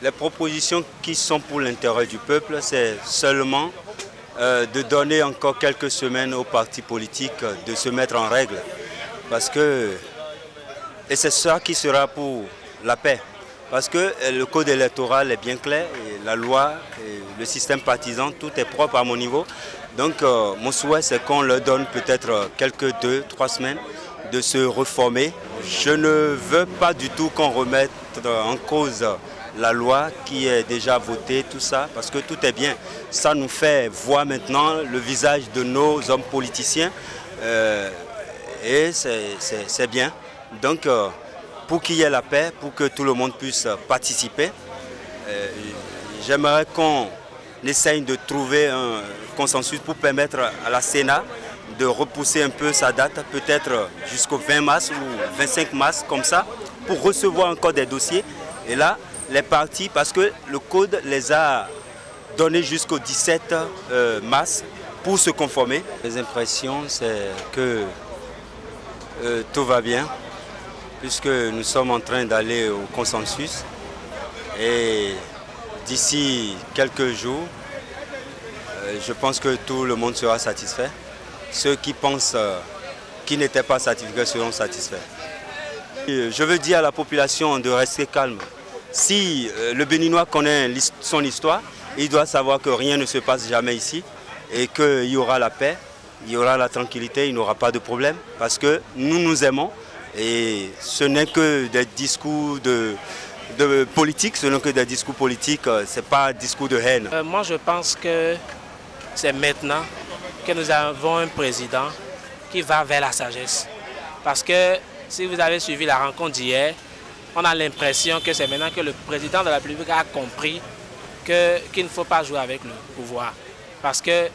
Les propositions qui sont pour l'intérêt du peuple, c'est seulement de donner encore quelques semaines aux partis politiques de se mettre en règle. Et c'est ça qui sera pour la paix. Parce que le code électoral est bien clair, et la loi, et le système partisan, tout est propre à mon niveau. Donc mon souhait, c'est qu'on leur donne peut-être quelques 2-3 semaines de se reformer. Je ne veux pas du tout qu'on remette en cause la loi qui est déjà votée, tout ça, parce que tout est bien. Ça nous fait voir maintenant le visage de nos hommes politiciens et c'est bien. Donc, pour qu'il y ait la paix, pour que tout le monde puisse participer, j'aimerais qu'on essaye de trouver un consensus pour permettre à la Sénat de repousser un peu sa date, peut-être jusqu'au 20 mars ou 25 mars, comme ça, pour recevoir encore des dossiers. Et là, les partis, parce que le code les a donnés jusqu'au 17 mars pour se conformer. Les impressions, c'est que tout va bien, puisque nous sommes en train d'aller au consensus. Et d'ici quelques jours, je pense que tout le monde sera satisfait. Ceux qui pensent qu'ils n'étaient pas satisfaits seront satisfaits. Je veux dire à la population de rester calme. Si le Béninois connaît son histoire, il doit savoir que rien ne se passe jamais ici et qu'il y aura la paix, il y aura la tranquillité, il n'y aura pas de problème parce que nous nous aimons et ce n'est que des discours de politique, ce n'est que des discours politiques, ce n'est pas un discours de haine. Moi je pense que c'est maintenant que nous avons un président qui va vers la sagesse. Parce que si vous avez suivi la rencontre d'hier, on a l'impression que c'est maintenant que le président de la République a compris qu'il ne faut pas jouer avec le pouvoir. Parce que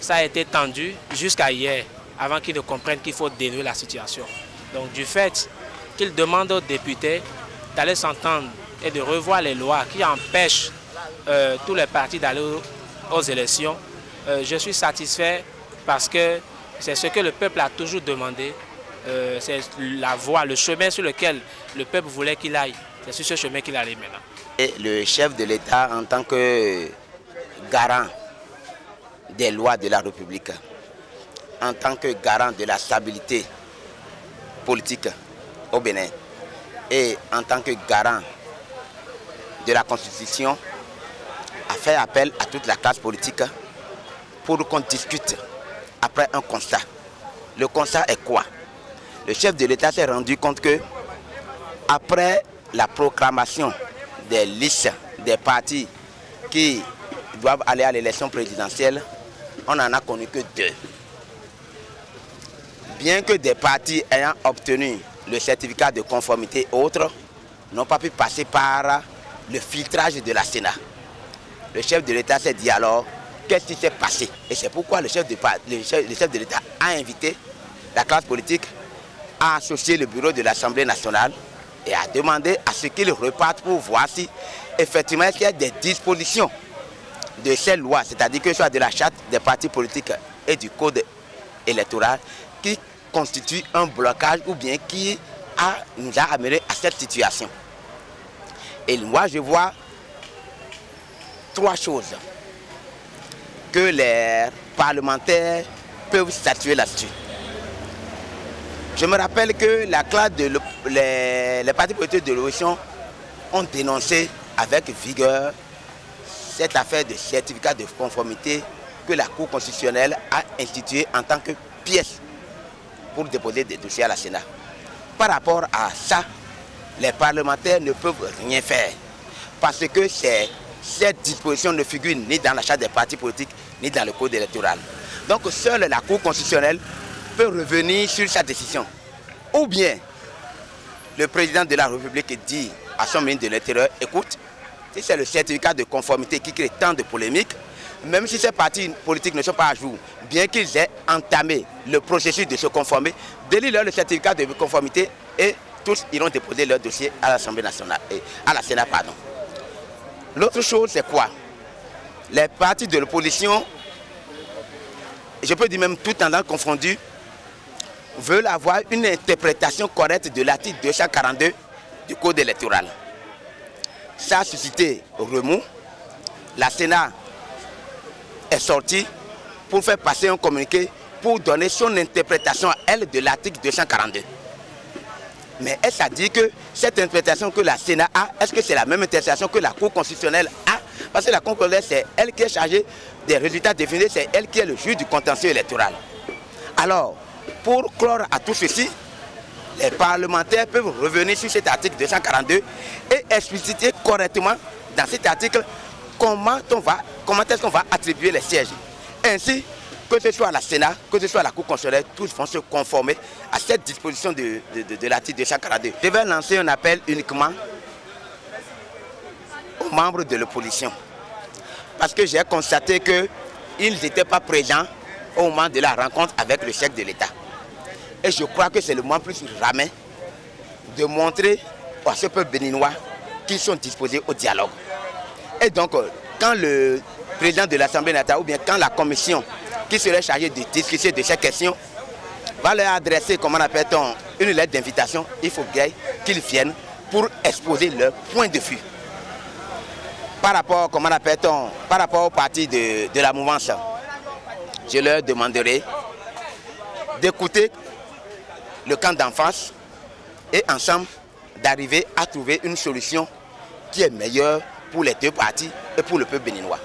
ça a été tendu jusqu'à hier, avant qu'il ne comprenne qu'il faut dénouer la situation. Donc du fait qu'il demande aux députés d'aller s'entendre et de revoir les lois qui empêchent tous les partis d'aller aux élections, je suis satisfait parce que c'est ce que le peuple a toujours demandé. C'est la voie, le chemin sur lequel le peuple voulait qu'il aille. C'est sur ce chemin qu'il allait maintenant. Et le chef de l'État, en tant que garant des lois de la République, en tant que garant de la stabilité politique au Bénin et en tant que garant de la Constitution, a fait appel à toute la classe politique pour qu'on discute après un constat. Le constat est quoi? Le chef de l'État s'est rendu compte que après la proclamation des listes des partis qui doivent aller à l'élection présidentielle, on n'en a connu que 2. Bien que des partis ayant obtenu le certificat de conformité autres n'ont pas pu passer par le filtrage de la Sénat. Le chef de l'État s'est dit alors, qu'est-ce qui s'est passé? Et c'est pourquoi le chef de l'État a invité la classe politique à associer le bureau de l'Assemblée nationale et a demandé à ce qu'ils repartent pour voir si effectivement il y a des dispositions de ces lois, c'est-à-dire que ce soit de la charte des partis politiques et du code électoral qui constitue un blocage ou bien qui nous a amené à cette situation. Et moi je vois 3 choses que les parlementaires peuvent statuer là-dessus. Je me rappelle que la classe les partis politiques de l'opposition ont dénoncé avec vigueur cette affaire de certificat de conformité que la Cour constitutionnelle a instituée en tant que pièce pour déposer des dossiers à la Sénat. Par rapport à ça, les parlementaires ne peuvent rien faire parce que cette disposition ne figure ni dans la charte des partis politiques ni dans le code électoral. Donc seule la Cour constitutionnelle peut revenir sur sa décision. Ou bien le président de la République dit à son ministre de l'Intérieur, écoute, si c'est le certificat de conformité qui crée tant de polémiques, même si ces partis politiques ne sont pas à jour, bien qu'ils aient entamé le processus de se conformer, délient le certificat de conformité et tous iront déposer leur dossier à l'Assemblée nationale, à la Sénat, pardon. L'autre chose, c'est quoi? Les partis de l'opposition, je peux dire même tout tendance confondu, veulent avoir une interprétation correcte de l'article 242 du Code électoral. Ça a suscité remous. La Sénat est sortie pour faire passer un communiqué pour donner son interprétation à elle de l'article 242. Mais est-ce à dire que cette interprétation que la Sénat a, est-ce que c'est la même interprétation que la Cour constitutionnelle a? Parce que la Cour constitutionnelle, c'est elle qui est chargée des résultats définis, c'est elle qui est le juge du contentieux électoral. Alors, pour clore à tout ceci, les parlementaires peuvent revenir sur cet article 242 et expliciter correctement dans cet article comment est-ce qu'on va attribuer les sièges. Ainsi, que ce soit la Sénat, que ce soit la Cour constitutionnelle, tous vont se conformer à cette disposition de l'article 242. Je vais lancer un appel uniquement aux membres de l'opposition. Parce que j'ai constaté qu'ils n'étaient pas présents au moment de la rencontre avec le chef de l'État. Et je crois que c'est le moment plus ramé de montrer à ce peuple béninois qu'ils sont disposés au dialogue. Et donc, quand le président de l'Assemblée nationale ou bien quand la commission qui serait chargée de discuter de ces questions va leur adresser, comment on appelle-t-on, une lettre d'invitation, il faut qu'ils viennent pour exposer leur point de vue. Par rapport, comment on appelle-t-on, par rapport au parti de la mouvance, je leur demanderai d'écouter le camp d'en face et ensemble d'arriver à trouver une solution qui est meilleure pour les deux partis et pour le peuple béninois.